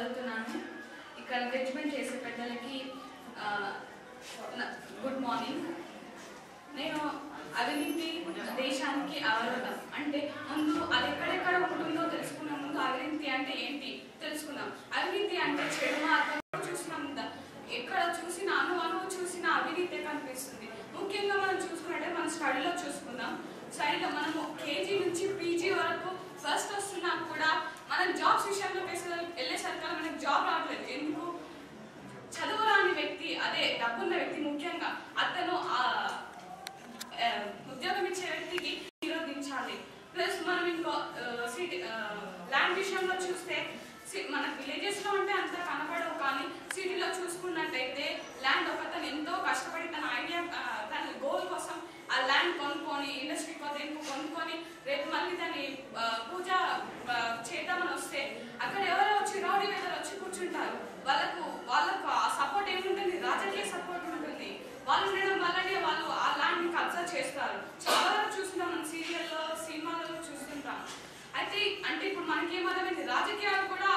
చదువుతున్నాను. ఇక్కడ జడ్జిమెంట్ చేసే పెద్దలకి గుడ్ మార్నింగ్. నేను అవినీతి దేశానికి అవరోధం అంటే ముందు అది ఎక్కడెక్కడ ఉంటుందో తెలుసుకున్న ముందు అవినీతి అంటే ఏంటి తెలుసుకుందాం. అవినీతి అంటే చెడు మార్గం చూసినాం, ఎక్కడ చూసినా అణువు చూసిన అవినీతి కనిపిస్తుంది. ముఖ్యంగా మనం చూసుకున్నట్టే మన స్టడీలో చూసుకుందాం. స్టడీలో మనము కేజీ నుంచి పీజీ వరకు ఫస్ట్ వస్తున్నా కూడా మనం జాబ్స్ విషయంలో వెళ్ళేసరికి మనకు జాబ్ రావట్లేదు. ఎందుకు? చదువు రాని వ్యక్తి, అదే డబ్బున్న వ్యక్తి ముఖ్యంగా అతను ఉద్యోగం ఇచ్చే వ్యక్తికి నిరోధించాలి. ప్లస్ మనం ఇంకో సిటీ ల్యాండ్ విషయంలో చూస్తే మన విలేజెస్ లో అంటే అంత కనపడవు, కానీ సిటీలో చూసుకున్నట్టయితే ల్యాండ్ ఒకతను ఎంతో కష్టపడి తన ఐడియా తన గోల్ కోసం ఆ ల్యాండ్ కొనుక్కొని ఇండస్ట్రీ కొనుక్కొని రేపు మళ్ళీ దాన్ని పూజ చేద్దామని వస్తే అక్కడ ఎవరో వచ్చి రౌడీ వెదర్ వచ్చి కూర్చుంటారు. వాళ్ళకు ఆ సపోర్ట్ ఏముంటుంది? రాజకీయ సపోర్ట్ ఉంటుంది. వాళ్ళు ఉండడం వల్లనే వాళ్ళు ఆ ల్యాండ్ ని కబ్జా చేస్తారు. చాలా చూస్తున్నాం, మన సీరియల్లో సినిమాలలో చూస్తుంటాం. అయితే అంటే ఇప్పుడు మనకి ఏమర్థమైంది, రాజకీయాలు కూడా